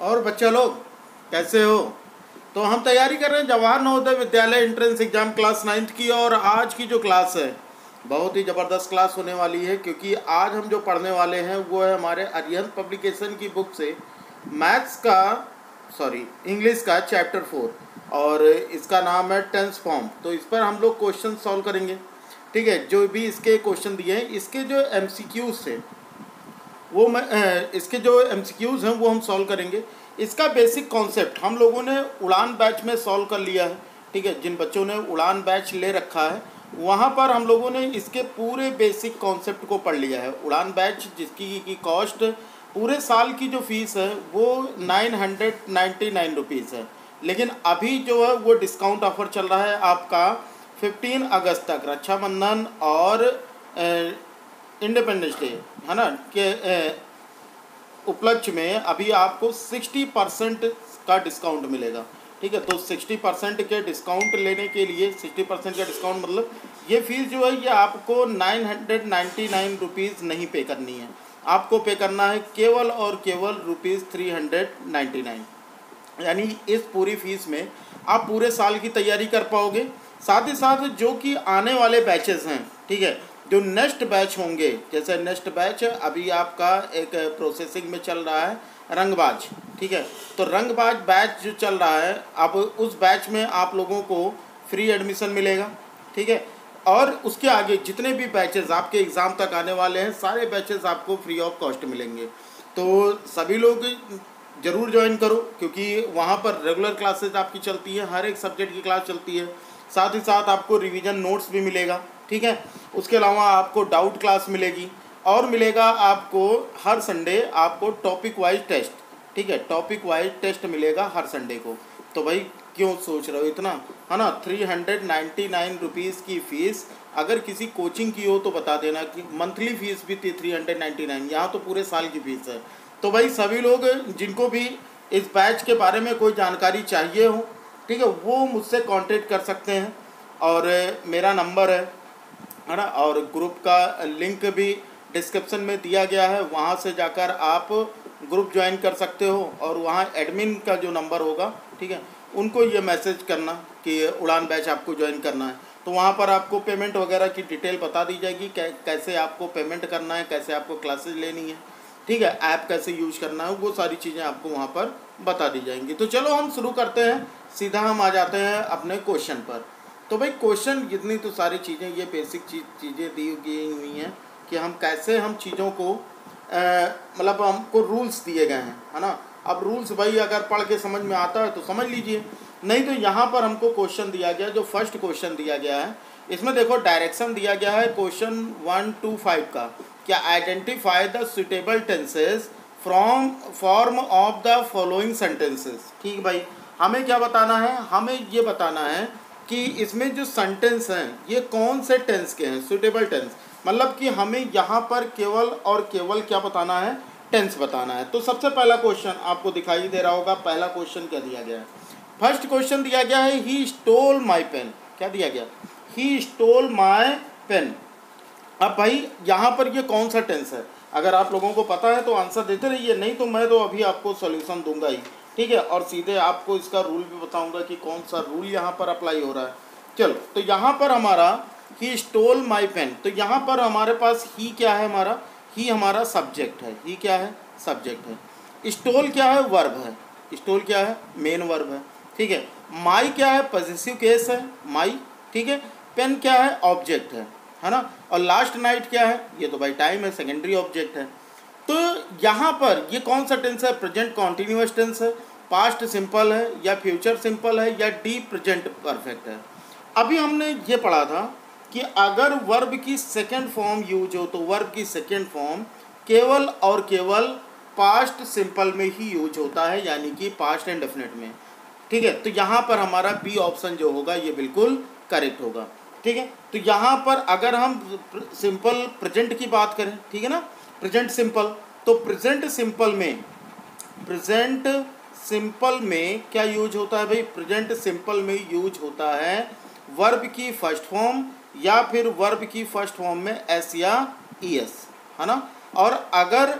और बच्चे लोग कैसे हो? तो हम तैयारी कर रहे हैं Jawahar Navodaya Vidyalaya entrance exam class 9th की। और आज की जो क्लास है बहुत ही ज़बरदस्त क्लास होने वाली है, क्योंकि आज हम जो पढ़ने वाले हैं वो है हमारे अरिहंत पब्लिकेशन की बुक से मैथ्स का इंग्लिश का चैप्टर 4, और इसका नाम है टेंस फॉर्म। तो इस पर हम लोग क्वेश्चन सॉल्व करेंगे। ठीक है, जो भी इसके क्वेश्चन दिए हैं, इसके जो MCQs से वो इसके जो MCQs हैं वो हम सॉल्व करेंगे। इसका बेसिक कॉन्सेप्ट हम लोगों ने उड़ान बैच में सॉल्व कर लिया है। ठीक है, जिन बच्चों ने उड़ान बैच ले रखा है वहाँ पर हम लोगों ने इसके पूरे बेसिक कॉन्सेप्ट को पढ़ लिया है। उड़ान बैच जिसकी की कॉस्ट पूरे साल की जो फीस है वो 999 रुपीज़ है, लेकिन अभी जो है वो डिस्काउंट ऑफर चल रहा है आपका 15 अगस्त तक, रक्षाबंधन और इंडिपेंडेंस डे है ना के उपलक्ष्य में अभी आपको 60% का डिस्काउंट मिलेगा। ठीक है, तो 60% के डिस्काउंट लेने के लिए 60% का डिस्काउंट मतलब ये फीस जो है ये आपको 999 रुपीज़ नहीं पे करनी है, आपको पे करना है केवल और केवल ₹399। यानी इस पूरी फीस में आप पूरे साल की तैयारी कर पाओगे। साथ ही साथ जो कि आने वाले बैचेस हैं, ठीक है, जो नेक्स्ट बैच होंगे, जैसे नेक्स्ट बैच अभी आपका एक प्रोसेसिंग में चल रहा है रंगबाज। ठीक है, तो रंगबाज बैच जो चल रहा है अब उस बैच में आप लोगों को फ्री एडमिशन मिलेगा। ठीक है, और उसके आगे जितने भी बैचेस आपके एग्ज़ाम तक आने वाले हैं सारे बैचेस आपको फ्री ऑफ कॉस्ट मिलेंगे। तो सभी लोग ज़रूर ज्वाइन करो, क्योंकि वहाँ पर रेगुलर क्लासेस आपकी चलती है, हर एक सब्जेक्ट की क्लास चलती है। साथ ही साथ आपको रिवीजन नोट्स भी मिलेगा। ठीक है, उसके अलावा आपको डाउट क्लास मिलेगी और मिलेगा आपको हर संडे आपको टॉपिक वाइज टेस्ट। ठीक है, टॉपिक वाइज टेस्ट मिलेगा हर संडे को। तो भाई क्यों सोच रहे हो इतना, है ना? 399 रुपीज़ की फ़ीस अगर किसी कोचिंग की हो तो बता देना कि मंथली फ़ीस भी थी 399, यहाँ तो पूरे साल की फ़ीस है। तो भाई सभी लोग जिनको भी इस बैच के बारे में कोई जानकारी चाहिए हो, ठीक है, वो मुझसे कांटेक्ट कर सकते हैं। और मेरा नंबर है ना, और ग्रुप का लिंक भी डिस्क्रिप्शन में दिया गया है, वहाँ से जाकर आप ग्रुप ज्वाइन कर सकते हो। और वहाँ एडमिन का जो नंबर होगा, ठीक है, उनको ये मैसेज करना कि उड़ान बैच आपको ज्वाइन करना है, तो वहाँ पर आपको पेमेंट वगैरह की डिटेल बता दी जाएगी, कैसे आपको पेमेंट करना है, कैसे आपको क्लासेस लेनी है, ठीक है, ऐप कैसे यूज़ करना है, वो सारी चीज़ें आपको वहाँ पर बता दी जाएंगी। तो चलो हम शुरू करते हैं, सीधा हम आ जाते हैं अपने क्वेश्चन पर। तो भाई क्वेश्चन जितनी तो सारी चीज़ें ये बेसिक चीज़ें दी गई हुई हैं कि हम कैसे हम चीज़ों को मतलब हमको रूल्स दिए गए हैं, है ना। अब रूल्स भाई अगर पढ़ के समझ में आता है तो समझ लीजिए, नहीं तो यहाँ पर हमको क्वेश्चन दिया गया, जो फर्स्ट क्वेश्चन दिया गया है इसमें देखो डायरेक्शन दिया गया है क्वेश्चन 1 to 5 का, क्या identify the suitable tenses from form of the following sentences. ठीक भाई, हमें क्या बताना है, हमें ये बताना है कि इसमें जो सेंटेंस हैं ये कौन से टेंस के हैं, सुटेबल टेंस, मतलब कि हमें यहाँ पर केवल और केवल क्या बताना है, टेंस बताना है। तो सबसे पहला क्वेश्चन आपको दिखाई दे रहा होगा, पहला क्वेश्चन क्या दिया गया है, फर्स्ट क्वेश्चन दिया गया है ही स्टोल माई पेन। क्या दिया गया, ही स्टोल माई पेन। अब भाई यहाँ पर ये कौन सा टेंस है, अगर आप लोगों को पता है तो आंसर देते रहिए, नहीं तो मैं तो अभी आपको सॉल्यूशन दूंगा ही। ठीक है, और सीधे आपको इसका रूल भी बताऊंगा कि कौन सा रूल यहाँ पर अप्लाई हो रहा है। चलो, तो यहाँ पर हमारा ही स्टोल माई पेन, तो यहाँ पर हमारे पास ही क्या है, हमारा ही हमारा सब्जेक्ट है, ही क्या है, सब्जेक्ट है। स्टोल क्या है, वर्ब है, स्टोल क्या है, मेन वर्ब है। ठीक है, माई क्या है, पॉसेसिव केस है माई। ठीक है, पेन क्या है, ऑब्जेक्ट है ना। और लास्ट नाइट क्या है, ये तो भाई टाइम है, सेकेंडरी ऑब्जेक्ट है। तो यहाँ पर ये कौन सा टेंस है, प्रेजेंट कॉन्टिन्यूअस टेंस है, पास्ट सिंपल है, या फ्यूचर सिंपल है, या डी प्रेजेंट परफेक्ट है। अभी हमने ये पढ़ा था कि अगर वर्ब की सेकेंड फॉर्म यूज हो तो वर्ब की सेकेंड फॉर्म केवल और केवल पास्ट सिंपल में ही यूज होता है, यानी कि पास्ट इंडेफिनिट में। ठीक है, तो यहाँ पर हमारा बी ऑप्शन जो होगा ये बिल्कुल करेक्ट होगा। ठीक है, तो यहाँ पर अगर हम सिंपल प्रेजेंट की बात करें, ठीक है ना, प्रेजेंट सिंपल, तो प्रेजेंट सिंपल में क्या यूज होता है भाई, प्रेजेंट सिंपल में यूज होता है वर्ब की फर्स्ट फॉर्म, या फिर वर्ब की फर्स्ट फॉर्म में एस या ई एस, है ना। और अगर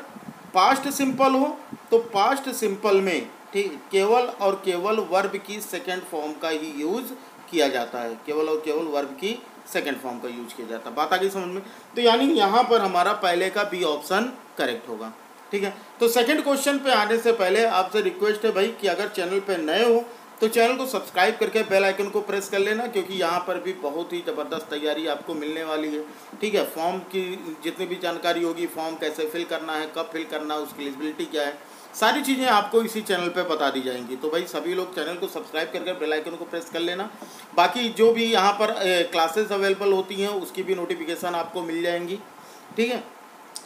पास्ट सिंपल हो तो पास्ट सिंपल में ठीक केवल और केवल वर्ब की सेकंड फॉर्म का ही यूज़ किया जाता है, केवल और केवल वर्ब की सेकंड फॉर्म का यूज किया जाता है। बात आ गई समझ में? तो यानी यहाँ पर हमारा पहले का बी ऑप्शन करेक्ट होगा। ठीक है, तो सेकंड क्वेश्चन पे आने से पहले आपसे रिक्वेस्ट है भाई कि अगर चैनल पे नए हो तो चैनल को सब्सक्राइब करके बेल आइकन को प्रेस कर लेना, क्योंकि यहाँ पर भी बहुत ही ज़बरदस्त तैयारी आपको मिलने वाली है। ठीक है, फॉर्म की जितनी भी जानकारी होगी, फॉर्म कैसे फिल करना है, कब फिल करना है, उसकी एलिजिबिलिटी क्या है, सारी चीज़ें आपको इसी चैनल पे बता दी जाएंगी। तो भाई सभी लोग चैनल को सब्सक्राइब करके बेल आइकन को प्रेस कर लेना। बाकी जो भी यहाँ पर क्लासेस अवेलेबल होती हैं उसकी भी नोटिफिकेशन आपको मिल जाएंगी। ठीक है,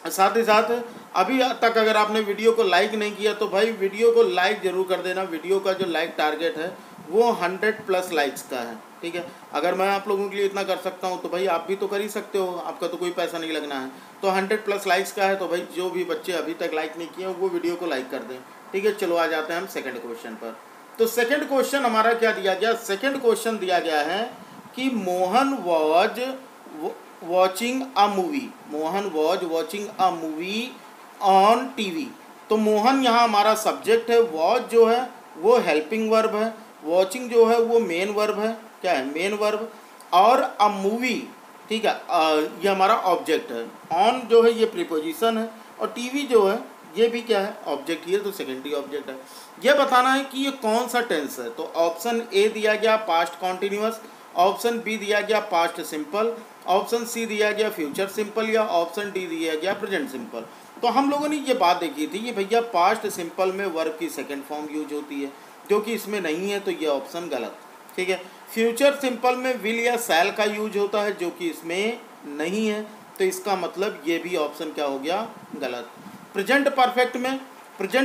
साथ ही साथ अभी तक अगर आपने वीडियो को लाइक नहीं किया तो भाई वीडियो को लाइक ज़रूर कर देना। वीडियो का जो लाइक टारगेट है वो 100+ लाइक्स का है। ठीक है, अगर मैं आप लोगों के लिए इतना कर सकता हूँ तो भाई आप भी तो कर ही सकते हो, आपका तो कोई पैसा नहीं लगना है। तो 100+ लाइक्स का है, तो भाई जो भी बच्चे अभी तक लाइक नहीं किए वो वीडियो को लाइक कर दें। ठीक है, चलो आ जाते हैं हम सेकेंड क्वेश्चन पर। तो सेकेंड क्वेश्चन हमारा क्या दिया गया? सेकेंड क्वेश्चन दिया गया है कि Mohan was watching a movie, Mohan was watching a movie on TV. तो मोहन यहाँ हमारा सब्जेक्ट है, वॉच जो है वो हेल्पिंग वर्ब है, वॉचिंग जो है वो मेन वर्ब है, क्या है मेन वर्ब, और अ मूवी ठीक है ये हमारा ऑब्जेक्ट है, ऑन जो है ये प्रीपोजिशन है, और टीवी जो है ये भी क्या है ऑब्जेक्ट ही है, तो सेकेंडरी ऑब्जेक्ट है। ये बताना है कि ये कौन सा टेंस है। तो ऑप्शन ए दिया गया पास्ट कॉन्टिन्यूअस, ऑप्शन बी दिया गया पास्ट सिंपल, ऑप्शन सी दिया गया फ्यूचर सिंपल, या ऑप्शन डी दिया गया प्रेजेंट सिंपल। तो हम लोगों ने ये बात देखी थी कि भैया पास्ट सिंपल में वर्ब की सेकंड फॉर्म यूज होती है, जो कि इसमें नहीं है, तो ये ऑप्शन गलत। ठीक है, फ्यूचर सिंपल में विल या सैल का यूज होता है, जो कि इसमें नहीं है, तो इसका मतलब ये भी ऑप्शन क्या हो गया गलत। प्रेजेंट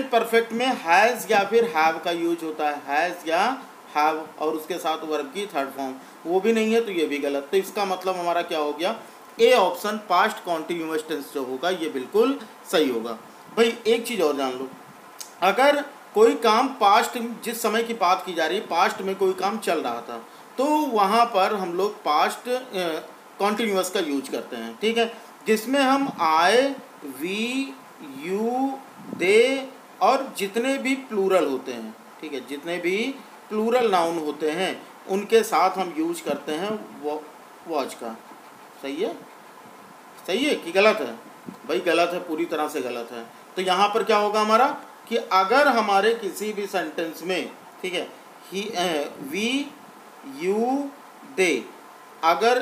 परफेक्ट में हैज़ या फिर हैव का यूज होता है, हैज़ या हैव, और उसके साथ वर्ब की थर्ड फॉर्म, वो भी नहीं है, तो ये भी गलत। तो इसका मतलब हमारा क्या हो गया? A option past continuous tense जो होगा ये बिल्कुल सही होगा। भाई एक चीज़ और जान लो, अगर कोई काम पास्ट, जिस समय की बात की जा रही है, पास्ट में कोई काम चल रहा था, तो वहाँ पर हम लोग पास्ट कॉन्टिन्यूअस का यूज करते हैं। ठीक है, जिसमें हम आई, वी, यू, दे और जितने भी प्लूरल होते हैं, ठीक है, जितने भी प्लूरल नाउन होते हैं उनके साथ हम यूज करते हैं वॉच का। सही है? सही है कि गलत है? भाई गलत है, पूरी तरह से गलत है। तो यहाँ पर क्या होगा हमारा कि अगर हमारे किसी भी सेंटेंस में, ठीक है, ही, वी, यू, दे, अगर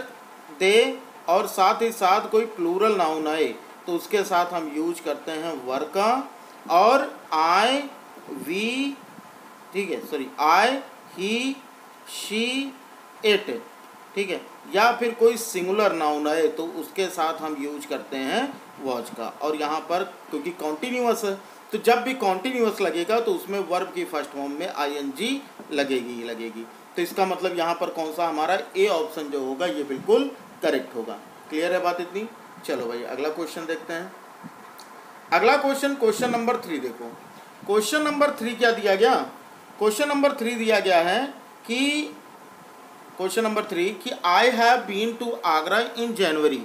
दे और साथ ही साथ कोई प्लूरल नाउन आए तो उसके साथ हम यूज करते हैं वर का, और आई, वी, ठीक है, sorry, I, he, she, it, ठीक है, या फिर कोई सिंगुलर नाउन आए तो उसके साथ हम यूज करते हैं वॉच का। और यहाँ पर क्योंकि कॉन्टिन्यूअस है, तो जब भी कॉन्टिन्यूअस लगेगा तो उसमें वर्ब की फर्स्ट फॉर्म में आईएनजी लगेगी ही लगेगी। तो इसका मतलब यहाँ पर कौन सा हमारा ए ऑप्शन जो होगा ये बिल्कुल करेक्ट होगा। क्लियर है बात इतनी? चलो भाई अगला क्वेश्चन देखते हैं। अगला क्वेश्चन नंबर 3 देखो। क्वेश्चन नंबर 3 क्या दिया गया? क्वेश्चन नंबर 3 दिया गया है कि क्वेश्चन नंबर 3 कि I have been to Agra in January.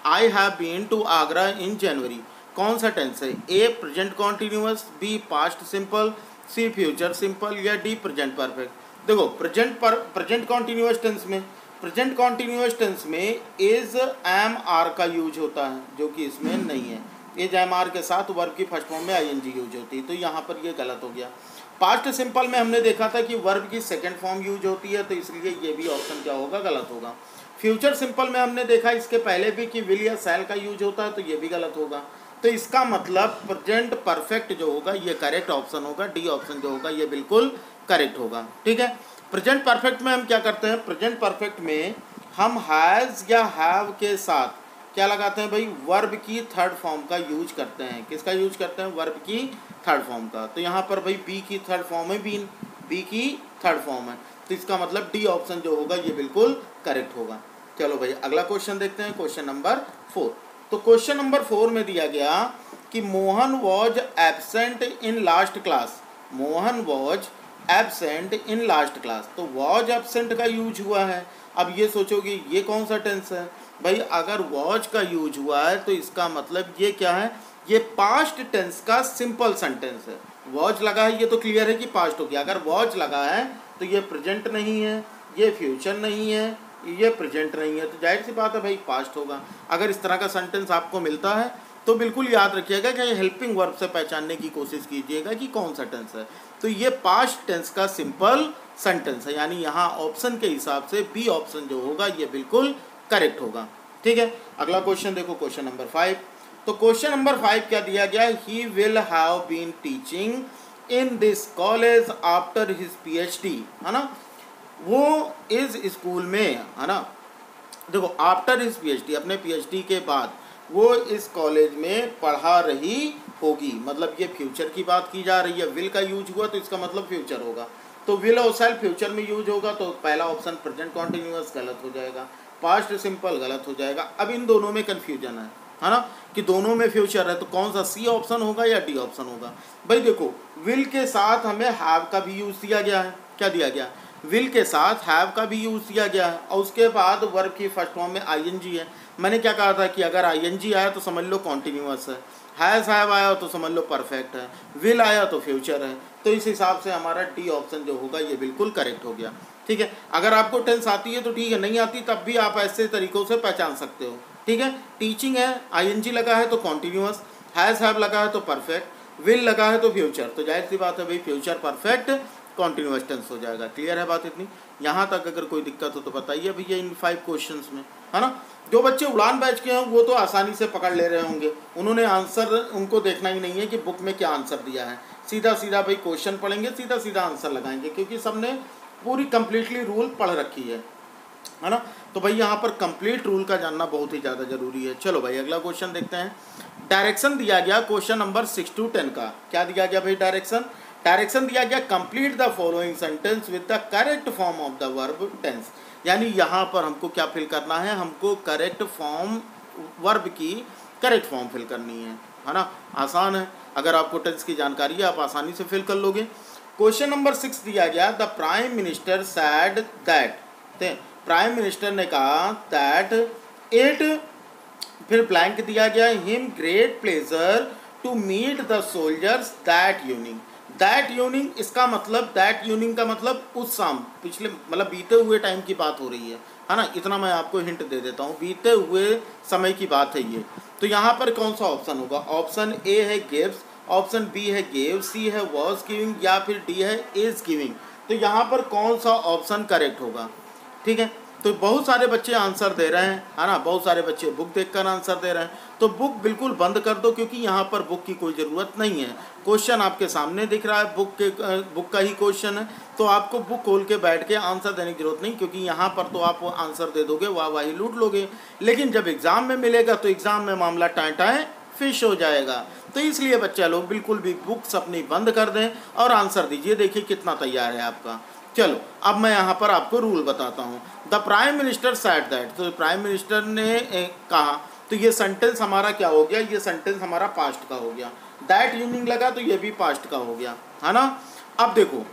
I have been to Agra in January कौन सा टेंस है? A present continuous, B past simple, C future simple, या डी प्रेजेंट परफेक्ट। देखो प्रेजेंट कॉन्टिन्यूअस टेंस में, प्रेजेंट कॉन्टिन्यूअस टेंस में is, am, are का use होता है, जो कि इसमें नहीं है। इज, एम, आर के साथ वर्ब की फर्स्ट फॉर्म में आईएनजी यूज होती है, तो यहाँ पर ये गलत हो गया। पास्ट सिंपल में हमने देखा था कि वर्ब की सेकंड फॉर्म यूज होती है, तो इसलिए ये भी ऑप्शन क्या होगा गलत होगा। फ्यूचर सिंपल में हमने देखा इसके पहले भी कि विल या सैल का यूज होता है, तो ये भी गलत होगा। तो इसका मतलब प्रेजेंट परफेक्ट जो होगा ये करेक्ट ऑप्शन होगा, डी ऑप्शन जो होगा ये बिल्कुल करेक्ट होगा। ठीक है, प्रेजेंट परफेक्ट में हम क्या करते हैं? प्रेजेंट परफेक्ट में हम हैज़ या हैव के साथ क्या लगाते हैं भाई? वर्ब की थर्ड फॉर्म का यूज करते हैं। किसका यूज करते हैं? वर्ब की थर्ड फॉर्म का। तो यहाँ पर भाई बी की थर्ड फॉर्म है, बीन, बी की थर्ड फॉर्म है, तो इसका मतलब डी ऑप्शन जो होगा ये बिल्कुल करेक्ट होगा। चलो भाई अगला क्वेश्चन देखते हैं, क्वेश्चन नंबर 4। तो क्वेश्चन नंबर 4 में दिया गया कि Mohan was absent in last class. Mohan was absent in last class, तो वॉज एब्सेंट का यूज हुआ है। अब ये सोचोगे ये कौन सा टेंस है? भाई अगर वॉज का यूज हुआ है तो इसका मतलब ये क्या है? ये पास्ट टेंस का सिंपल सेंटेंस है। वॉच लगा है ये तो क्लियर है कि पास्ट हो गया। अगर वॉच लगा है तो ये प्रेजेंट नहीं है, ये फ्यूचर नहीं है, ये प्रेजेंट नहीं है, तो जाहिर सी बात है भाई पास्ट होगा। अगर इस तरह का सेंटेंस आपको मिलता है तो बिल्कुल याद रखिएगा कि हेल्पिंग वर्ब से पहचानने की कोशिश कीजिएगा कि कौन सा टेंस है। तो ये पास्ट टेंस का सिंपल सेंटेंस है, यानी यहाँ ऑप्शन के हिसाब से बी ऑप्शन जो होगा ये बिल्कुल करेक्ट होगा। ठीक है, अगला क्वेश्चन देखो, क्वेश्चन नंबर 5। तो क्वेश्चन नंबर 5 क्या दिया गया? He will have been teaching in this college after his PhD, है ना। वो इस स्कूल में, है ना, देखो आफ्टर हिज PhD, अपने PhD के बाद वो इस कॉलेज में पढ़ा रही होगी, मतलब ये फ्यूचर की बात की जा रही है। विल का यूज हुआ तो इसका मतलब फ्यूचर होगा, तो विल और शैल फ्यूचर में यूज होगा, तो पहला ऑप्शन प्रेजेंट कॉन्टिन्यूअस गलत हो जाएगा, पास्ट सिंपल गलत हो जाएगा। अब इन दोनों में कन्फ्यूजन है ना, कि दोनों में फ्यूचर है, तो कौन सा सी ऑप्शन होगा या डी ऑप्शन होगा? भाई देखो, विल के साथ हमें हैव का भी यूज दिया गया है। क्या दिया गया? विल के साथ हैव का भी यूज दिया गया है, और उसके बाद वर्ब की फर्स्ट फॉर्म में ING है। मैंने क्या कहा था कि अगर ING आया तो समझ लो कॉन्टिन्यूअस है, हैज़ हैव आया तो समझ लो परफेक्ट है, विल आया तो फ्यूचर है। तो इस हिसाब से हमारा डी ऑप्शन जो होगा ये बिल्कुल करेक्ट हो गया। ठीक है, अगर आपको टेंस आती है तो ठीक है, नहीं आती तब भी आप ऐसे तरीक़ों से पहचान सकते हो। ठीक है, टीचिंग है, ING लगा है तो कॉन्टिन्यूअस, हैज़ हैव लगा है तो परफेक्ट, विल लगा है तो फ्यूचर, तो जाहिर सी बात है भाई फ्यूचर परफेक्ट कॉन्टिन्यूअस टेंस हो जाएगा। क्लियर है बात इतनी? यहाँ तक अगर कोई दिक्कत हो तो बताइए भैया इन 5 क्वेश्चंस में, है ना। जो बच्चे उड़ान बैच के हैं वो तो आसानी से पकड़ ले रहे होंगे, उन्होंने आंसर, उनको देखना ही नहीं है कि बुक में क्या आंसर दिया है, सीधा सीधा भाई क्वेश्चन पढ़ेंगे, सीधा सीधा आंसर लगाएंगे, क्योंकि सबने पूरी कंप्लीटली रूल पढ़ रखी है ना। तो भाई यहाँ पर कंप्लीट रूल का जानना बहुत ही ज़्यादा जरूरी है। चलो भाई अगला क्वेश्चन देखते हैं। डायरेक्शन दिया गया क्वेश्चन नंबर 6 to 10 का, क्या दिया गया भाई? डायरेक्शन दिया गया, complete the following sentence with the correct form of the verb tense. यानी यहाँ पर हमको क्या फिल करना है? हमको करेक्ट फॉर्म, वर्ब की करेक्ट फॉर्म फिल करनी है ना। आसान है, अगर आपको टेंस की जानकारी है आप आसानी से फिल कर लोगे। क्वेश्चन नंबर 6 दिया गया, the prime minister said that, prime minister ने कहा दैट इट, फिर ब्लैंक दिया गया, him great pleasure to meet the soldiers that evening. That evening, इसका मतलब, दैट इवनिंग का मतलब उस शाम, पिछले मतलब बीते हुए टाइम की बात हो रही है ना। इतना मैं आपको हिंट दे देता हूँ, बीते हुए समय की बात है ये। तो यहाँ पर कौन सा ऑप्शन होगा? ऑप्शन ए है गिव्स, ऑप्शन बी है गेव, सी है वॉज गिविंग, या फिर डी है इज गिविंग। तो यहाँ पर कौन सा ऑप्शन करेक्ट होगा? ठीक है, तो बहुत सारे बच्चे आंसर दे रहे हैं, है ना, बहुत सारे बच्चे बुक देखकर आंसर दे रहे हैं। तो बुक बिल्कुल बंद कर दो, क्योंकि यहाँ पर बुक की कोई ज़रूरत नहीं है। क्वेश्चन आपके सामने दिख रहा है, बुक का ही क्वेश्चन है, तो आपको बुक खोल के बैठ के आंसर देने की जरूरत नहीं, क्योंकि यहाँ पर तो आप आंसर दे दोगे, वाह वाही लूट लोगे। लेकिन जब एग्ज़ाम में मिलेगा तो एग्ज़ाम में मामला टाएं फिश हो जाएगा। तो इसलिए बच्चा लोग बिल्कुल भी बुक्स अपनी बंद कर दें और आंसर दीजिए। देखिए कितना तैयार है आपका। चलो अब मैं यहाँ पर आपको रूल बताता हूँ। The prime minister said that, तो प्राइम मिनिस्टर ने कहा, तो ये सेंटेंस हमारा क्या हो गया? ये सेंटेंस हमारा पास्ट का हो गया। दैट इवनिंग लगा तो ये भी पास्ट का हो गया, है ना। अब देखो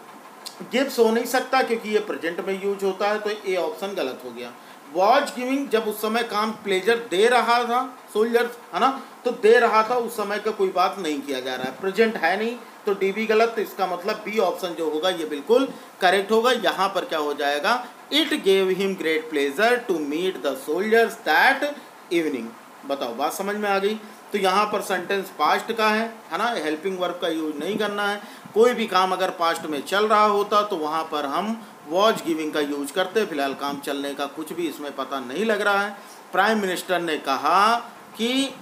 गिव्स हो नहीं सकता क्योंकि ये प्रेजेंट में यूज होता है, तो ए ऑप्शन गलत हो गया। वॉज गिविंग, जब उस समय काम प्लेजर दे रहा था सोल्जर्स, है ना, तो दे रहा था, उस समय का कोई बात नहीं किया जा रहा है, प्रेजेंट है नहीं, तो डी भी गलत। तो इसका मतलब बी ऑप्शन जो होगा ये बिल्कुल करेक्ट होगा। यहाँ पर क्या हो जाएगा? It gave him great pleasure to meet the soldiers that evening. बताओ बात समझ में आ गई? तो यहाँ पर सेंटेंस पास्ट का है ना, हेल्पिंग वर्ब का यूज नहीं करना है। कोई भी काम अगर पास्ट में चल रहा होता तो वहाँ पर हम वॉज गिविंग का यूज करते। फिलहाल काम चलने का कुछ भी इसमें पता नहीं लग रहा है। प्राइम मिनिस्टर ने कहा कि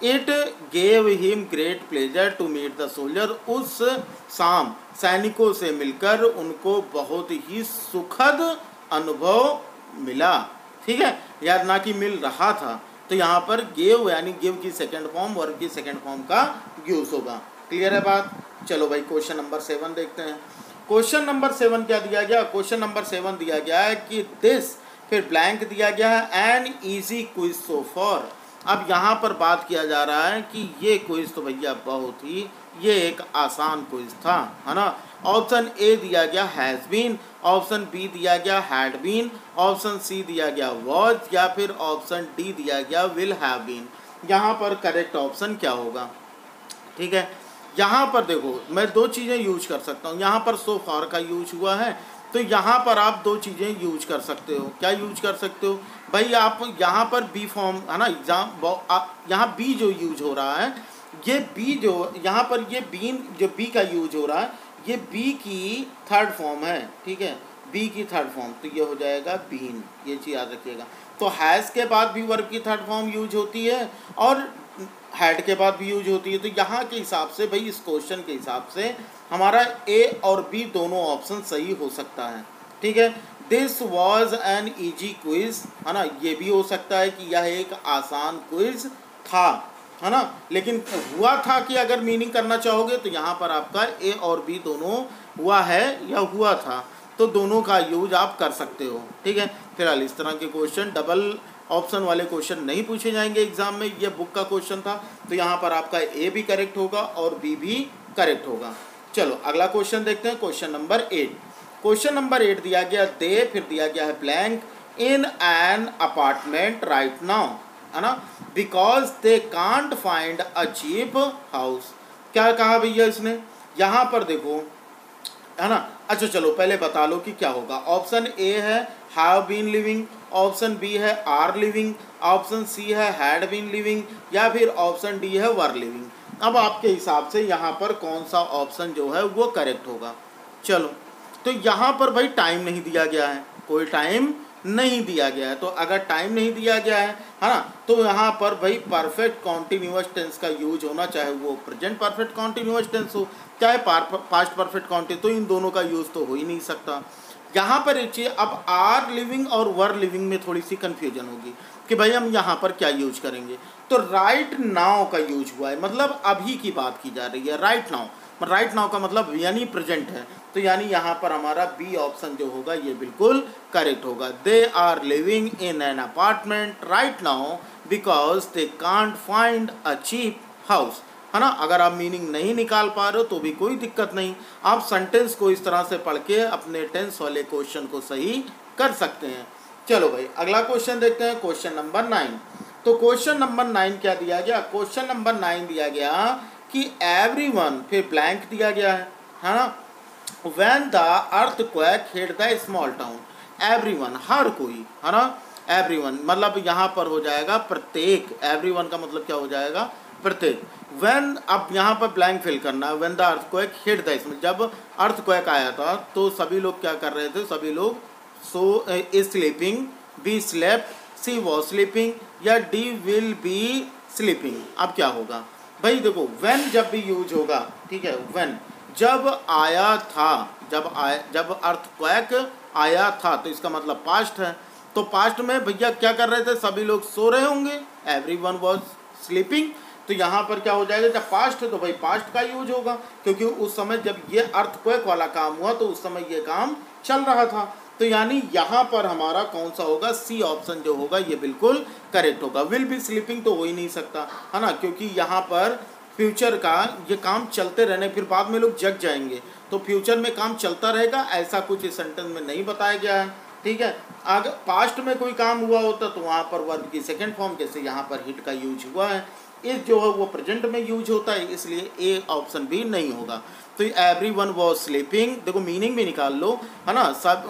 it gave him great pleasure to meet the soldier, उस शाम सैनिकों से मिलकर उनको बहुत ही सुखद अनुभव मिला। ठीक है, याद ना कि मिल रहा था। तो यहाँ पर गेव यानी गिव की सेकंड फॉर्म, वर्ब की सेकंड फॉर्म का यूज होगा। क्लियर है बात? चलो भाई क्वेश्चन नंबर 7 देखते हैं। क्वेश्चन नंबर 7 क्या दिया गया? क्वेश्चन नंबर 7 दिया गया है कि दिस, फिर ब्लैंक दिया गया है, an easy quiz so for. अब यहाँ पर बात किया जा रहा है कि ये क्विज तो भैया बहुत ही, ये एक आसान क्विज था, है ना। ऑप्शन ए दिया गया हैज़ बीन, ऑप्शन बी दिया गया हैड बीन, ऑप्शन सी दिया गया वॉज, या फिर ऑप्शन डी दिया गया विल हैव बीन। यहाँ पर करेक्ट ऑप्शन क्या होगा? ठीक है। यहाँ पर देखो मैं दो चीज़ें यूज कर सकता हूँ, यहाँ पर सो फार का यूज हुआ है, तो यहाँ पर आप दो चीज़ें यूज कर सकते हो। क्या यूज कर सकते हो भाई, आप यहाँ पर बी फॉर्म है ना, यहाँ बी जो यूज हो रहा है, ये बी जो यहाँ पर ये बीन जो बी का यूज हो रहा है, ये बी की थर्ड फॉर्म है, ठीक है, बी की थर्ड फॉर्म, तो ये हो जाएगा बीन, ये चीज़ याद रखिएगा। तो हैज़ के बाद भी वर्ब की थर्ड फॉर्म यूज होती है और हैड के बाद भी यूज होती है। तो यहाँ के हिसाब से भाई, इस क्वेश्चन के हिसाब से हमारा ए और बी दोनों ऑप्शन सही हो सकता है, ठीक है। This was an easy quiz, है ना, ये भी हो सकता है कि यह एक आसान क्विज था, है ना, लेकिन हुआ था कि अगर मीनिंग करना चाहोगे तो यहाँ पर आपका ए और बी दोनों हुआ है या हुआ था, तो दोनों का यूज आप कर सकते हो, ठीक है। फिलहाल इस तरह के क्वेश्चन, डबल ऑप्शन वाले क्वेश्चन नहीं पूछे जाएंगे एग्जाम में। ये बुक का क्वेश्चन था, तो यहाँ पर आपका ए भी करेक्ट होगा और बी भी करेक्ट होगा। चलो अगला क्वेश्चन देखते हैं, क्वेश्चन नंबर 8। क्वेश्चन नंबर 8 दिया गया दे, फिर दिया गया है blank in an apartment right now, है ना, because they can't find a cheap house. क्या कहा भैया इसने, यहाँ पर देखो, है ना। अच्छा चलो पहले बता लो कि क्या होगा। ऑप्शन ए है have been living, option B है आर लिविंग, ऑप्शन सी है हैड बीन लिविंग, या फिर ऑप्शन डी है वर लिविंग। अब आपके हिसाब से यहाँ पर कौन सा ऑप्शन जो है वो करेक्ट होगा। चलो तो यहाँ पर भाई टाइम नहीं दिया गया है, कोई टाइम नहीं दिया गया है, तो अगर टाइम नहीं दिया गया है ना, तो यहाँ पर भाई परफेक्ट कॉन्टिन्यूअस टेंस का यूज होना, चाहे वो प्रेजेंट परफेक्ट कॉन्टिन्यूअस टेंस हो चाहे पास्ट परफेक्ट कॉन्टिन्यू, तो इन दोनों का यूज़ तो हो ही नहीं सकता। यहाँ पर एक चीज़, अब आर लिविंग और वर लिविंग में थोड़ी सी कन्फ्यूजन होगी कि भाई हम यहाँ पर क्या यूज करेंगे। तो राइट नाउ का यूज हुआ है, मतलब अभी की बात की जा रही है, राइट नाउ। राइट नाउ का मतलब यानी प्रेजेंट है, तो यानी यहाँ पर हमारा बी ऑप्शन जो होगा ये बिल्कुल करेक्ट होगा। They are living in an apartment right now because they can't find a cheap house, है ना। अगर आप मीनिंग नहीं निकाल पा रहे हो तो भी कोई दिक्कत नहीं, आप सेंटेंस को इस तरह से पढ़ के अपने टेंस वाले क्वेश्चन को सही कर सकते हैं। चलो भाई अगला क्वेश्चन देखते हैं, क्वेश्चन नंबर 9। तो क्वेश्चन नंबर 9 क्या दिया गया, क्वेश्चन नंबर 9 दिया गया कि एवरीवन, फिर ब्लैंक दिया गया है ना, when the earthquake hit the small town. Everyone हर कोई, है ना, एवरीवन मतलब यहाँ पर हो जाएगा प्रत्येक, एवरीवन का मतलब क्या हो जाएगा, प्रत्येक। व्हेन, अब यहाँ पर ब्लैंक फिल करना है, when the earthquake hit the small, जब अर्थक्वेक आया था तो सभी लोग क्या कर रहे थे, सभी लोग सो sleeping, B slept, C was sleeping, या डी विल बी स्लीपिंग। अब क्या होगा भाई, देखो व्हेन जब भी यूज होगा, ठीक है, व्हेन जब आया था, जब अर्थक्वेक आया था तो इसका मतलब पास्ट है, तो पास्ट में भैया क्या कर रहे थे, सभी लोग सो रहे होंगे, एवरीवन वाज स्लीपिंग। तो यहाँ पर क्या हो जाएगा, जब पास्ट है तो भाई पास्ट का यूज होगा, क्योंकि उस समय जब ये अर्थक्वेक वाला काम हुआ तो उस समय ये काम चल रहा था। तो यानी यहाँ पर हमारा कौन सा होगा, सी ऑप्शन जो होगा ये बिल्कुल करेक्ट होगा। विल बी स्लीपिंग तो हो ही नहीं सकता, है ना, क्योंकि यहाँ पर फ्यूचर का ये काम चलते रहने, फिर बाद में लोग जग जाएंगे, तो फ्यूचर में काम चलता रहेगा, ऐसा कुछ इस सेंटेंस में नहीं बताया गया है, ठीक है। अगर पास्ट में कोई काम हुआ होता तो वहाँ पर वर्ब की सेकेंड फॉर्म, जैसे यहाँ पर हिट का यूज हुआ है, इस जो है वो प्रेजेंट में यूज होता है, इसलिए ए ऑप्शन भी नहीं होगा। तो एवरीवन वाज स्लीपिंग, देखो मीनिंग भी निकाल लो, है ना, सब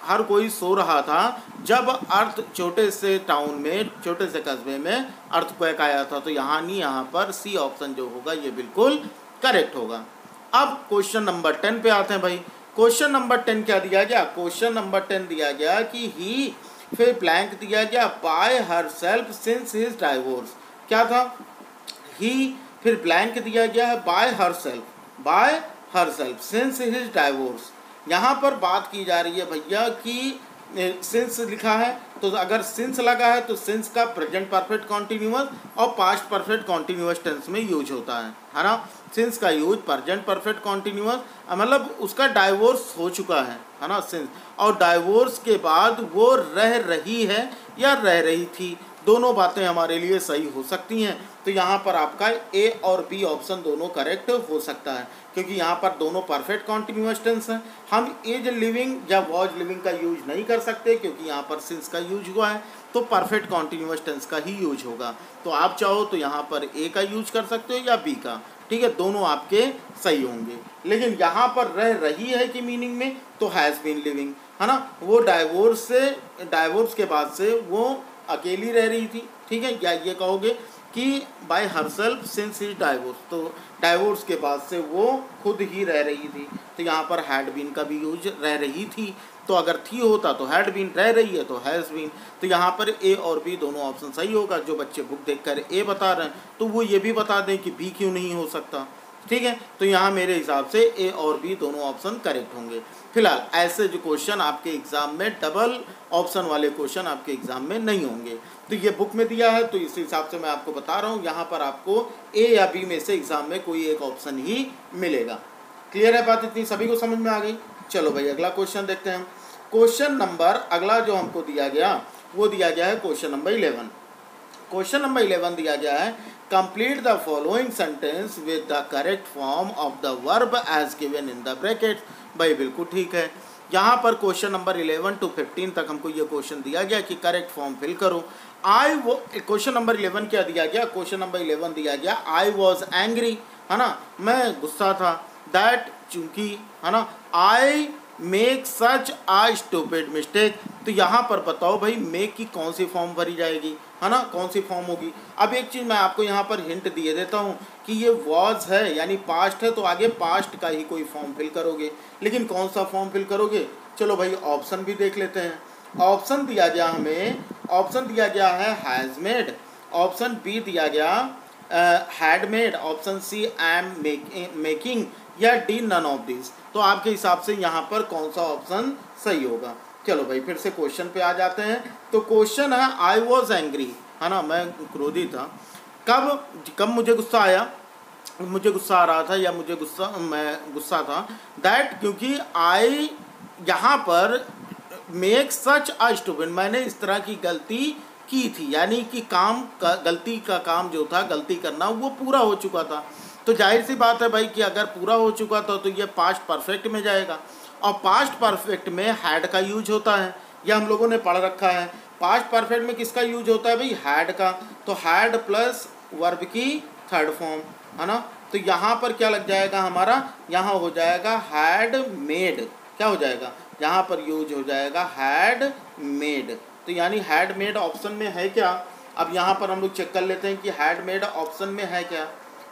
हर कोई सो रहा था जब अर्थ छोटे से टाउन में, छोटे से कस्बे में अर्थक्वेक आया था। तो यहाँ नहीं, यहाँ पर सी ऑप्शन जो होगा ये बिल्कुल करेक्ट होगा। अब क्वेश्चन नंबर 10 पे आते हैं भाई। क्वेश्चन नंबर 10 क्या दिया गया, क्वेश्चन नंबर 10 दिया गया कि ही, फिर ब्लैंक दिया गया bye her self since his divorce. क्या था, ही, फिर ब्लैंक दिया गया है bye her self since his divorce. यहाँ पर बात की जा रही है भैया कि सिंस लिखा है, तो अगर सिंस लगा है तो सिंस का प्रेजेंट परफेक्ट कॉन्टिन्यूअस और पास्ट परफेक्ट कॉन्टिन्यूअस टेंस में यूज होता है ना। सिंस का यूज प्रेजेंट परफेक्ट कॉन्टिन्यूअस, मतलब उसका डाइवोर्स हो चुका है ना, सिंस, और डाइवोर्स के बाद वो रह रही है या रह रही थी, दोनों बातें हमारे लिए सही हो सकती हैं। तो यहाँ पर आपका ए और बी ऑप्शन दोनों करेक्ट हो सकता है, क्योंकि यहाँ पर दोनों परफेक्ट कॉन्टिन्यूअस टेंस हैं। हम इज लिविंग या वॉज लिविंग का यूज नहीं कर सकते, क्योंकि यहाँ पर सिंस का यूज हुआ है, तो परफेक्ट कॉन्टिन्यूअस टेंस का ही यूज होगा। तो आप चाहो तो यहाँ पर ए का यूज कर सकते हो या बी का, ठीक है, दोनों आपके सही होंगे। लेकिन यहाँ पर रह रही है कि मीनिंग में, तो हैज़ बीन लिविंग, है ना, वो डाइवोर्स के बाद से वो अकेली रह रही थी, ठीक है, या ये कहोगे कि by herself since his divorce, तो डाइवोर्स के बाद से वो खुद ही रह रही थी, तो यहाँ पर हैड बीन का भी यूज रह रही थी, तो अगर थी होता तो हैड बीन, रह रही है तो हैज़ बीन, तो यहाँ पर ए और बी दोनों ऑप्शन सही होगा। जो बच्चे बुक देखकर ए बता रहे हैं तो वो ये भी बता दें कि बी क्यों नहीं हो सकता, ठीक है, तो यहाँ मेरे हिसाब से ए और बी दोनों ऑप्शन करेक्ट होंगे। फिलहाल ऐसे जो क्वेश्चन आपके एग्ज़ाम में, डबल ऑप्शन वाले क्वेश्चन आपके एग्ज़ाम में नहीं होंगे, तो ये बुक में दिया है, तो इस हिसाब से मैं आपको बता रहा हूँ, यहाँ पर आपको ए या बी में से एग्ज़ाम में कोई एक ऑप्शन ही मिलेगा। क्लियर है बात, इतनी सभी को समझ में आ गई। चलो भाई अगला क्वेश्चन देखते हैं। क्वेश्चन नंबर अगला जो हमको दिया गया वो दिया गया है क्वेश्चन नंबर 11। क्वेश्चन नंबर 11 दिया गया है, complete the following sentence with the correct form of the verb as given in the bracket. भाई बिल्कुल ठीक है, यहाँ पर क्वेश्चन नंबर 11 to 15 तक हमको ये क्वेश्चन दिया गया कि करेक्ट फॉर्म फिल करो। क्वेश्चन नंबर 11 क्या दिया गया, क्वेश्चन नंबर 11 दिया गया आई वॉज एंग्री, है ना, मैं गुस्सा था, दैट चूंकि, है ना, I make such a stupid mistake, तो यहाँ पर बताओ भाई मेक की कौन सी फॉर्म भरी जाएगी, है ना, कौन सी फॉर्म होगी। अब एक चीज़ मैं आपको यहाँ पर हिंट दिए देता हूँ कि ये वॉज है यानी पास्ट है, तो आगे पास्ट का ही कोई फॉर्म फिल करोगे, लेकिन कौन सा फॉर्म फिल करोगे। चलो भाई ऑप्शन भी देख लेते हैं। ऑप्शन दिया गया हमें, ऑप्शन दिया गया है हैज़ मेड, ऑप्शन बी दिया गया had made, option C am making, या डी नन ऑफ दिस। तो आपके हिसाब से यहाँ पर कौन सा ऑप्शन सही होगा। चलो भाई फिर से क्वेश्चन पे आ जाते हैं। तो क्वेश्चन है आई वॉज एंग्री, है ना, मैं क्रोधी था। कब मुझे गुस्सा आया, मुझे गुस्सा आ रहा था या मैं गुस्सा था, दैट क्योंकि आई यहाँ पर मेक सच अ स्टूपिड, मैंने इस तरह की गलती की थी, यानी कि गलती का काम जो था, गलती करना, वो पूरा हो चुका था। तो जाहिर सी बात है भाई कि अगर पूरा हो चुका था तो ये पास्ट परफेक्ट में जाएगा, और पास्ट परफेक्ट में हैड का यूज होता है, यह हम लोगों ने पढ़ रखा है। पास्ट परफेक्ट में किसका यूज होता है भाई, हैड का, तो हैड प्लस वर्ब की थर्ड फॉर्म, है ना, तो यहाँ पर क्या लग जाएगा हमारा, यहाँ हो जाएगा हैड मेड, क्या हो जाएगा, यहाँ पर यूज हो जाएगा हैड मेड, तो यानी हैड मेड ऑप्शन में है क्या। अब यहाँ पर हम लोग चेक कर लेते हैं कि हैड मेड ऑप्शन में है क्या,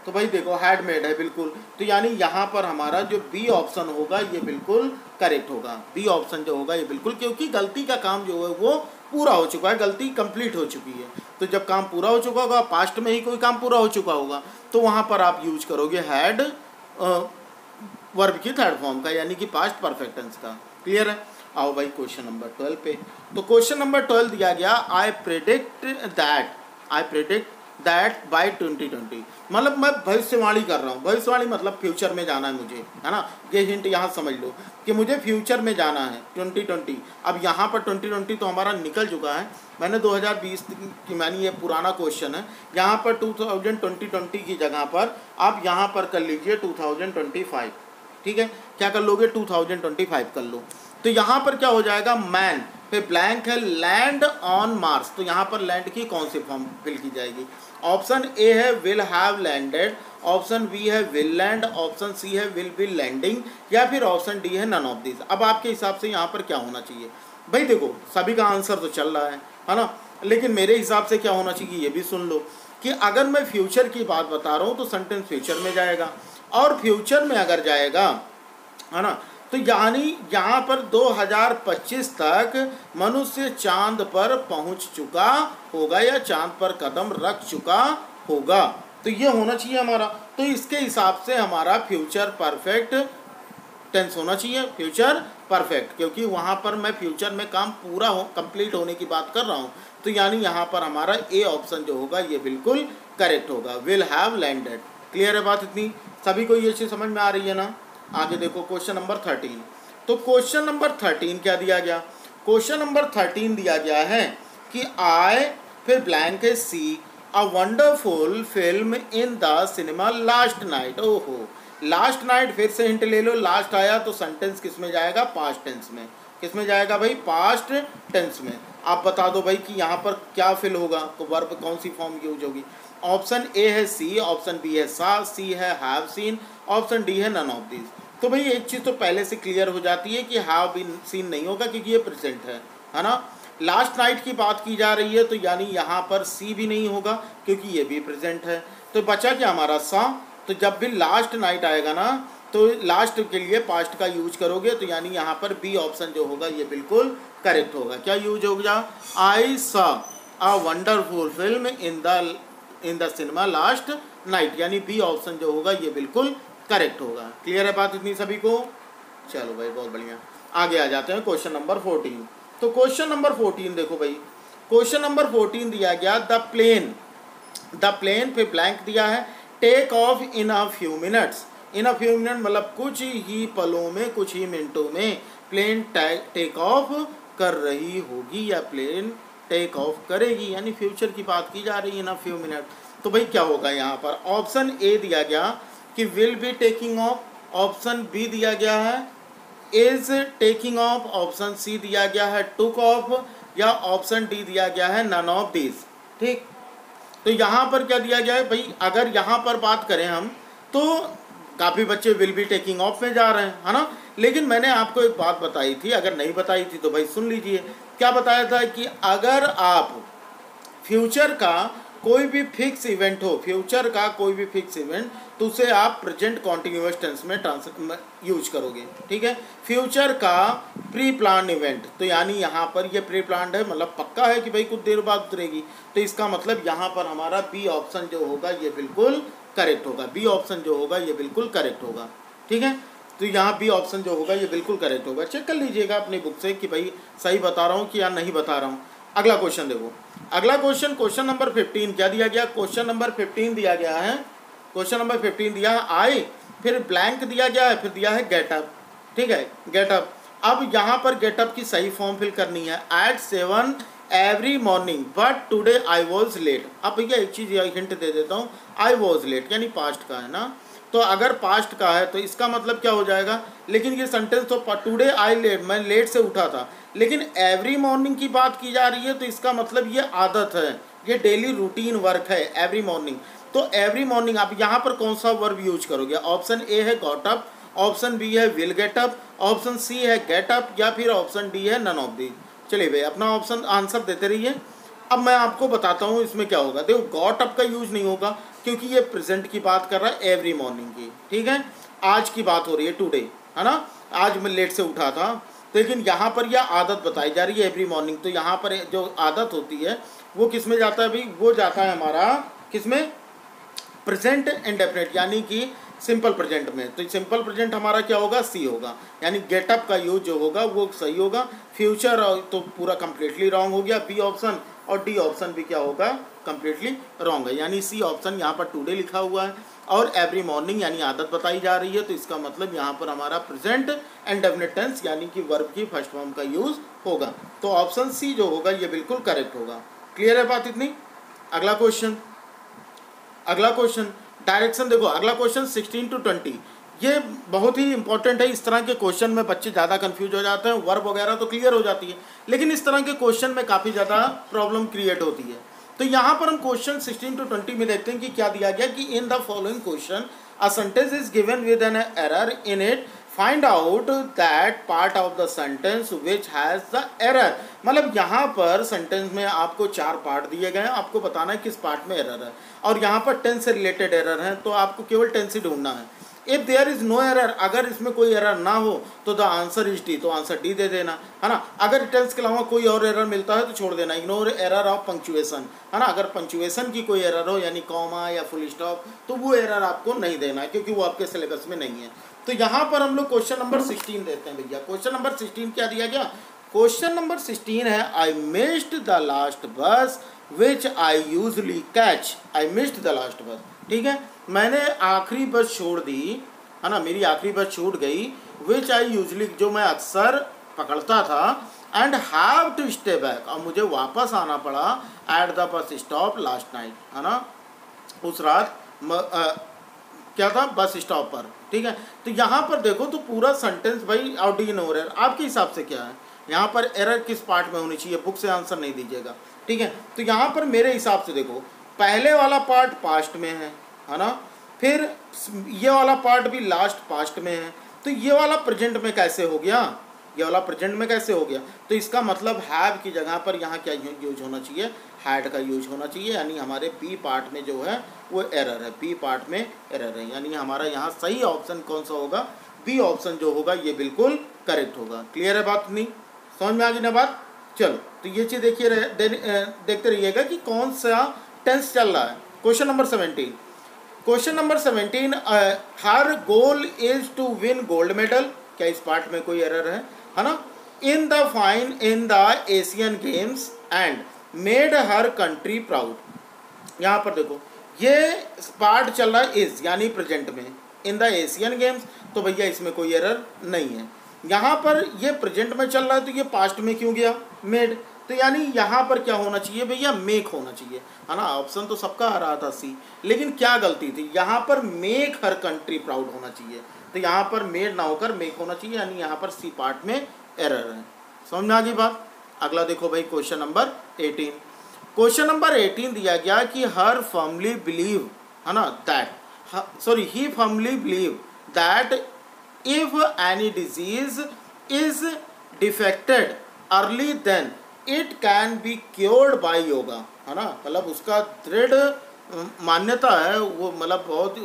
तो भाई देखो हैड मेड है बिल्कुल, तो यानी यहाँ पर हमारा जो बी ऑप्शन होगा ये बिल्कुल करेक्ट होगा। बी ऑप्शन जो होगा ये बिल्कुल, क्योंकि गलती का काम जो है वो पूरा हो चुका है, गलती कंप्लीट हो चुकी है, तो जब काम पूरा हो चुका होगा, पास्ट में ही कोई काम पूरा हो चुका होगा, तो वहाँ पर आप यूज करोगे हैड वर्ब की थर्ड फॉर्म का, यानी कि पास्ट परफेक्ट टेंस का। क्लियर है। आओ भाई क्वेश्चन नंबर 12 पे। तो क्वेश्चन नंबर 12 दिया गया आई प्रेडिक्ट दैट बाय 2020, मतलब मैं भविष्यवाणी कर रहा हूँ, भविष्यवाणी मतलब फ्यूचर में जाना है मुझे, है ना, ये हिंट यहाँ समझ लो कि मुझे फ्यूचर में जाना है 2020। अब यहाँ पर 2020 तो हमारा निकल चुका है, मैंने 2020 की मानी, ये पुराना क्वेश्चन है, यहाँ पर 2020 की जगह पर आप यहाँ पर कर लीजिए 2025, ठीक है, क्या कर लोगे 2025 कर लो। तो यहाँ पर क्या हो जाएगा, मैन, फिर ब्लैंक है लैंड ऑन मार्स, तो यहाँ पर लैंड की कौन सी फॉर्म फिल की जाएगी। ऑप्शन ए है will have landed, option B है विल लैंड, ऑप्शन सी है विल बी लैंडिंग, या फिर ऑप्शन डी है नन ऑफ दिस। अब आपके हिसाब से यहाँ पर क्या होना चाहिए भाई, देखो सभी का आंसर तो चल रहा है ना, लेकिन मेरे हिसाब से क्या होना चाहिए ये भी सुन लो कि अगर मैं फ्यूचर की बात बता रहा हूँ तो सेंटेंस फ्यूचर में जाएगा, और फ्यूचर में अगर जाएगा, है ना, तो यानी यहाँ पर 2025 तक मनुष्य चांद पर पहुँच चुका होगा या चांद पर कदम रख चुका होगा, तो ये होना चाहिए हमारा। तो इसके हिसाब से हमारा फ्यूचर परफेक्ट टेंस होना चाहिए, फ्यूचर परफेक्ट, क्योंकि वहाँ पर मैं फ्यूचर में काम पूरा कंप्लीट होने की बात कर रहा हूँ, तो यानी यहाँ पर हमारा ए ऑप्शन जो होगा ये बिल्कुल करेक्ट होगा, विल हैव लैंडेड। क्लियर है बात इतनी, सभी को ये चीज़ समझ में आ रही है ना। आगे देखो क्वेश्चन नंबर 13। तो क्वेश्चन नंबर 13 क्या दिया गया, क्वेश्चन नंबर 13 दिया गया है कि आई फिर ब्लैंक है see a wonderful film in the cinema last night. ओहो, लास्ट नाइट, फिर से हिंट ले लो, लास्ट आया तो सेंटेंस किस में जाएगा, पास्ट टेंस में। किस में जाएगा भाई, पास्ट टेंस में। आप बता दो भाई कि यहाँ पर क्या फिल होगा, तो वर्ब कौन सी फॉर्म यूज होगी। ऑप्शन ए है सी, ऑप्शन बी है सा, सी है हैव सीन, ऑप्शन डी है नन ऑफ दिस। तो भाई एक चीज़ तो पहले से क्लियर हो जाती है कि हैव बीन सीन नहीं होगा क्योंकि ये प्रेजेंट है ना। लास्ट नाइट की बात की जा रही है तो यानी यहाँ पर सी भी नहीं होगा क्योंकि ये भी प्रेजेंट है। तो बचा क्या हमारा सा। तो जब भी लास्ट नाइट आएगा ना तो लास्ट के लिए पास्ट का यूज करोगे तो यानी यहाँ पर बी ऑप्शन जो होगा ये बिल्कुल करेक्ट होगा। क्या यूज होगा, आई सा अ wonderful film in the cinema last night, यानी बी ऑप्शन जो होगा ये बिल्कुल करेक्ट होगा। क्लियर है बात इतनी सभी को। चलो भाई बहुत बढ़िया, आगे आ जाते हैं क्वेश्चन नंबर 14। तो क्वेश्चन नंबर 14 देखो भाई, क्वेश्चन नंबर 14 दिया गया द प्लेन पे ब्लैंक दिया है, take off in a few minutes. In a few minute मतलब कुछ ही पलों में, कुछ ही मिनटों में प्लेन टेक ऑफ कर रही होगी या प्लेन टेक ऑफ करेगी, यानी फ्यूचर की बात की जा रही है ना फ्यू मिनट। तो भाई क्या होगा यहाँ पर, ऑप्शन ए दिया गया कि will be taking off, option B दिया गया है is taking off, option C दिया गया है टुक ऑफ, या ऑप्शन डी दिया गया है नन ऑफ दिस। ठीक, तो यहाँ पर क्या दिया गया है भाई, अगर यहाँ पर बात करें हम तो काफ़ी बच्चे विल बी टेकिंग ऑफ में जा रहे हैं, है ना। लेकिन मैंने आपको एक बात बताई थी, अगर नहीं बताई थी तो भाई सुन लीजिए। क्या बताया था कि अगर आप फ्यूचर का कोई भी फिक्स इवेंट हो, फ्यूचर का कोई भी फिक्स इवेंट, तो उसे आप प्रेजेंट कॉन्टिन्यूअस टेंस में यूज करोगे। ठीक है, फ्यूचर का प्री प्लान इवेंट, तो यानी यहाँ पर ये प्री प्लान है मतलब पक्का है कि भाई कुछ देर बाद उतरेगी, तो इसका मतलब यहाँ पर हमारा बी ऑप्शन जो होगा ये बिल्कुल करेक्ट होगा। बी ऑप्शन जो होगा ये बिल्कुल करेक्ट होगा। ठीक है, तो यहाँ बी ऑप्शन जो होगा ये बिल्कुल करेक्ट होगा। चेक कर लीजिएगा अपनी बुक से कि भाई सही बता रहा हूँ कि या नहीं बता रहा हूँ। अगला क्वेश्चन देखो, अगला क्वेश्चन, क्वेश्चन नंबर 15 क्या दिया गया, क्वेश्चन नंबर 15 दिया गया है, क्वेश्चन नंबर 15 दिया है आई, फिर ब्लैंक दिया गया है, फिर दिया है गेटअप। ठीक है, गेटअप। अब यहाँ पर गेटअप की सही फॉर्म फिल करनी है, at 7 every morning but today I was late. अब भैया एक चीज़ हिंट दे देता हूँ, आई वॉज लेट यानी पास्ट का है ना, तो अगर पास्ट का है तो इसका मतलब क्या हो जाएगा, लेकिन ये सेंटेंस तो टुडे आई लेट, मैं लेट से उठा था, लेकिन एवरी मॉर्निंग की बात की जा रही है तो इसका मतलब ये आदत है, ये डेली रूटीन वर्क है एवरी मॉर्निंग। तो एवरी मॉर्निंग आप यहाँ पर कौन सा वर्ब यूज करोगे, ऑप्शन ए है गॉट अप, ऑप्शन बी है will get up, option C है गेट अप, या फिर ऑप्शन डी है नन ऑफ दी। चलिए भाई अपना ऑप्शन आंसर देते रहिए। अब मैं आपको बताता हूँ इसमें क्या होगा। देखो गॉट अप का यूज नहीं होगा क्योंकि ये प्रेजेंट की बात कर रहा है, एवरी मॉर्निंग की। ठीक है, आज की बात हो रही है, टुडे, है ना, आज मैं लेट से उठा था, लेकिन यहाँ पर यह आदत बताई जा रही है एवरी मॉर्निंग, तो यहाँ पर जो आदत होती है वो किस में जाता है भाई, वो जाता है हमारा किस में, प्रेजेंट इंडेफिनिट यानी कि सिंपल प्रेजेंट में। तो सिंपल प्रेजेंट हमारा क्या होगा, सी होगा, यानी गेटअप का यूज जो होगा वो सही होगा। फ्यूचर तो पूरा कंप्लीटली रॉन्ग हो गया बी ऑप्शन, और डी ऑप्शन भी क्या होगा, कंप्लीटली रॉन्ग है, यानी सी ऑप्शन यहाँ पर टुडे लिखा हुआ है और एवरी मॉर्निंग यानी आदत बताई जा रही है, तो इसका मतलब यहाँ पर हमारा प्रेजेंट इंडेफिनिट टेंस यानी कि वर्ब की फर्स्ट फॉर्म का यूज होगा। तो ऑप्शन सी जो होगा ये बिल्कुल करेक्ट होगा। क्लियर है बात इतनी। अगला क्वेश्चन, अगला क्वेश्चन डायरेक्शन देखो, अगला क्वेश्चन 16 to 20, ये बहुत ही इंपॉर्टेंट है। इस तरह के क्वेश्चन में बच्चे ज़्यादा कंफ्यूज हो जाते हैं, वर्ब वगैरह तो क्लियर हो जाती है, लेकिन इस तरह के क्वेश्चन में काफ़ी ज़्यादा प्रॉब्लम क्रिएट होती है। तो यहाँ पर हम क्वेश्चन 16 to 20 में देखते हैं कि क्या दिया गया कि in the following question a sentence is given with an error in it, find out that part of the sentence which has the error. मतलब यहाँ पर सेंटेंस में आपको 4 पार्ट दिए गए हैं, आपको बताना है किस पार्ट में एरर है, और यहाँ पर टेंस से रिलेटेड एरर है, तो आपको केवल टेंस ही ढूंढना है। If there is no error, अगर इसमें कोई एरर ना हो तो द आंसर इज डी, तो आंसर डी दे देना, है ना। अगर टेंस के अलावा कोई और एरर मिलता है तो छोड़ देना, इग्नोर एरर ऑफ पंक्चुएशन, है ना। अगर पंक्चुएशन की कोई एरर हो यानी कॉमा या फुल स्टॉप, तो वो एरर आपको नहीं देना है क्योंकि वो आपके सिलेबस में नहीं है। तो यहाँ पर हम लोग क्वेश्चन नंबर 16 देते हैं भैया। क्वेश्चन नंबर 16 क्या दिया गया, क्वेश्चन नंबर 16 है आई missed the last bus which I usually catch. I missed the last bus, ठीक है, मैंने आखिरी बस छोड़ दी, है ना, मेरी आखिरी बस छूट गई, विच आई यूजली जो मैं अक्सर पकड़ता था, and have to stay back, और मुझे वापस आना पड़ा at the bus stop last night, है ना, उस रात क्या था, बस स्टॉप पर। ठीक है, तो यहाँ पर देखो तो पूरा सेंटेंस भाई आउट इन हो रहा है, आपके हिसाब से क्या है यहाँ पर एरर किस पार्ट में होनी चाहिए, बुक से आंसर नहीं दीजिएगा। ठीक है, तो यहाँ पर मेरे हिसाब से देखो पहले वाला पार्ट पास्ट में है ना, फिर ये वाला पार्ट भी लास्ट पास्ट में है, तो ये वाला प्रेजेंट में कैसे हो गया, ये वाला प्रेजेंट में कैसे हो गया। तो इसका मतलब हैव की जगह पर यहाँ क्या यूज होना चाहिए, हैड का यूज होना चाहिए, यानी हमारे बी पार्ट में जो है वो एरर है, बी पार्ट में एरर है, यानी हमारा यहाँ सही ऑप्शन कौन सा होगा, बी ऑप्शन जो होगा ये बिल्कुल करेक्ट होगा। क्लियर है बात, नहीं समझ में आ गई ना बात। चलो तो ये चीज़ देखिए देखते रहिएगा कि कौन सा टेंस चल रहा है। Question number 17, question number 17, her goal is to win gold medal, क्या इस पार्ट में कोई एरर है ना, in the Asian Games and made her country proud. यहाँ पर देखो ये पार्ट चल रहा है इज यानी प्रेजेंट में, इन द एशियन गेम्स, तो भैया इसमें कोई एरर नहीं है। यहाँ पर ये प्रेजेंट में चल रहा है तो ये पास्ट में क्यों गया, मेड, तो यानी यहाँ पर क्या होना चाहिए भैया, मेक होना चाहिए, है ना। ऑप्शन तो सबका आ रहा था सी, लेकिन क्या गलती थी, यहाँ पर मेक हर कंट्री प्राउड होना चाहिए, तो यहाँ पर मेड ना होकर मेक होना चाहिए, यानी यहाँ पर सी पार्ट में एरर है। समझ में आ गई बात। अगला देखो भाई क्वेश्चन नंबर 18, क्वेश्चन नंबर 18 दिया गया कि हर फर्मली बिलीव, है ना, that sorry he firmly believe that if any disease is defected early then it can be cured by yoga, है ना, मतलब उसका दृढ़ मान्यता है, वो मतलब बहुत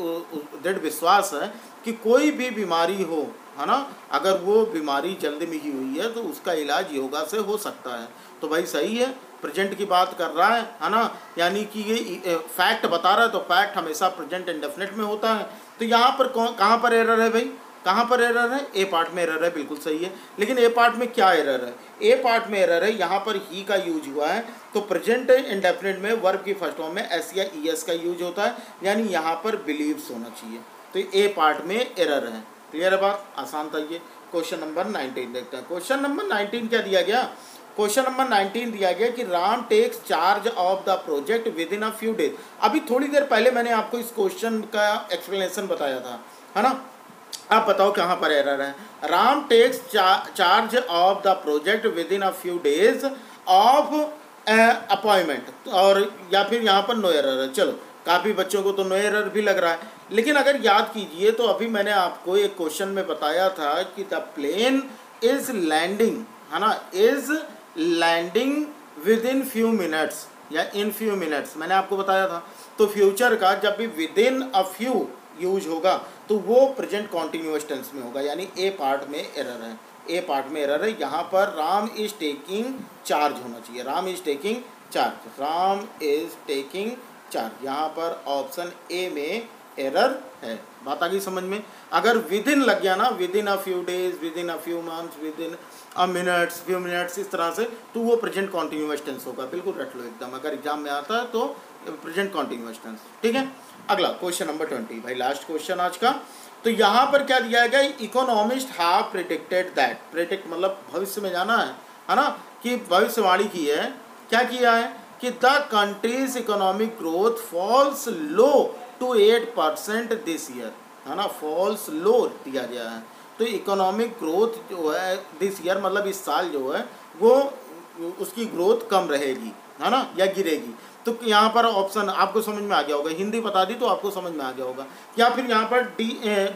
दृढ़ विश्वास है कि कोई भी बीमारी हो, है ना, अगर वो बीमारी जल्द में ही हुई है तो उसका इलाज योगा से हो सकता है। तो भाई सही है, प्रेजेंट की बात कर रहा है ना, यानी कि ये फैक्ट बता रहा है, तो फैक्ट हमेशा प्रेजेंट इंडेफिनिट में होता है। तो यहाँ पर कहाँ पर एरर है भाई, कहाँ पर एरर है, ए पार्ट में एरर है, बिल्कुल सही है। लेकिन ए पार्ट में क्या एरर है, ए पार्ट में एरर है, यहाँ पर ही का यूज हुआ है, तो प्रेजेंट इंडेफिनिट में वर्ब की फर्स्ट फॉर्म में एस या ई एस का यूज होता है, यानी यहाँ पर बिलीव्स होना चाहिए, तो ए पार्ट में एरर है। क्लियर है बात, आसान था ये। क्वेश्चन नंबर 19 देखते हैं। क्वेश्चन नंबर 19 क्या दिया गया, क्वेश्चन नंबर 19 दिया गया कि Ram takes charge of the project within a few days. अभी थोड़ी देर पहले मैंने आपको इस क्वेश्चन का एक्सप्लेनेशन बताया था, है ना। आप बताओ कहाँ पर एरर है। Ram takes charge of the project within a few days of appointment, और या फिर यहाँ पर नो एरर है। चलो काफ़ी बच्चों को तो नो एरर भी लग रहा है, लेकिन अगर याद कीजिए तो अभी मैंने आपको एक क्वेश्चन में बताया था कि द प्लेन इज लैंडिंग, है ना, is landing within few minutes या इन फ्यू मिनट्स, मैंने आपको बताया था। तो फ्यूचर का जब भी with in a few use होगा तो वो प्रेजेंट कॉन्टिन्यूअस टेंस में होगा, यानी ए पार्ट में एरर है, ए पार्ट में एरर है। यहाँ पर राम इज टेकिंग चार्ज होना चाहिए, Ram is taking charge, Ram is taking charge, यहाँ पर ऑप्शन ए में एरर है। बात आ गई समझ में। अगर विद इन लग गया ना, with in a few days, with in a few months, with in a minutes, few minutes, इस तरह से, तो वो प्रेजेंट कॉन्टिन्यूअस टेंस होगा। बिल्कुल रट लो एकदम, अगर एग्जाम में आता है तो प्रेजेंट कॉन्टिन्यूअस टेंस। ठीक है, अगला क्वेश्चन नंबर 20 भाई, लास्ट क्वेश्चन आज का। तो यहाँ पर क्या दिया गया, economist have predicted that, predict मतलब भविष्य में जाना है ना, कि भविष्यवाणी की है, क्या किया है कि the country's economic growth falls low to 8% this year, है ना, फॉल्स लो दिया गया है। तो इकोनॉमिक ग्रोथ जो है दिस ईयर मतलब इस साल जो है वो उसकी ग्रोथ कम रहेगी, है ना, या गिरेगी। तो यहाँ पर ऑप्शन आपको समझ में आ गया होगा, हिंदी बता दी तो आपको समझ में आ गया होगा। या फिर यहाँ पर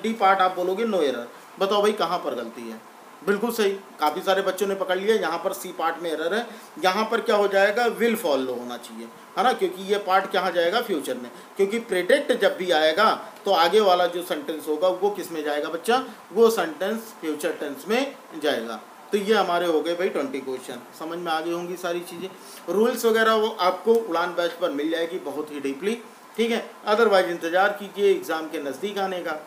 डी पार्ट आप बोलोगे नो एरर। बताओ भाई कहाँ पर गलती है। बिल्कुल सही, काफ़ी सारे बच्चों ने पकड़ लिया। यहाँ पर सी पार्ट में एरर है, यहाँ पर क्या हो जाएगा, विल फॉलो होना चाहिए, है ना, क्योंकि ये पार्ट कहाँ जाएगा, फ्यूचर में, क्योंकि प्रेडिक्ट जब भी आएगा तो आगे वाला जो सेंटेंस होगा वो किस में जाएगा बच्चा, वो सेंटेंस फ्यूचर टेंस में जाएगा। तो ये हमारे हो गए भाई 20 क्वेश्चन। समझ में आ गई होंगी सारी चीज़ें। रूल्स वगैरह वो आपको उड़ान बैच पर मिल जाएगी बहुत ही डीपली, ठीक है। अदरवाइज इंतज़ार कीजिए एग्ज़ाम के नज़दीक आने का,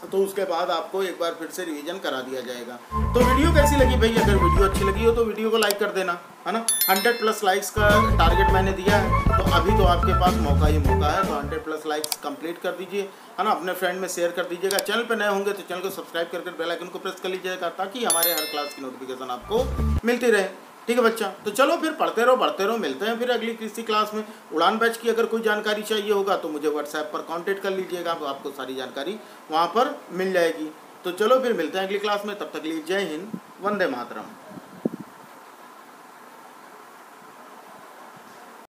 तो उसके बाद आपको एक बार फिर से रिवीजन करा दिया जाएगा। तो वीडियो कैसी लगी भाई, अगर वीडियो अच्छी लगी हो तो वीडियो को लाइक कर देना, है ना। 100+ लाइक्स का टारगेट मैंने दिया है, तो अभी तो आपके पास मौका ही मौका है, तो 100+ लाइक्स कंप्लीट कर दीजिए, है ना। अपने फ्रेंड में शेयर कर दीजिएगा। चैनल पर नए होंगे तो चैनल को सब्सक्राइब करके बेल आइकन को प्रेस कर लीजिएगा, ताकि हमारे हर क्लास की नोटिफिकेशन आपको मिलती रहे, ठीक है बच्चा। तो चलो फिर पढ़ते रहो बढ़ते रहो, मिलते हैं फिर अगली किसी क्लास में। उड़ान बैच की अगर कोई जानकारी चाहिए होगा तो मुझे व्हाट्सएप पर कांटेक्ट कर लीजिएगा, तो आपको सारी जानकारी वहाँ पर मिल जाएगी। तो चलो फिर मिलते हैं अगली क्लास में, तब तक के लिए जय हिंद, वंदे मातरम।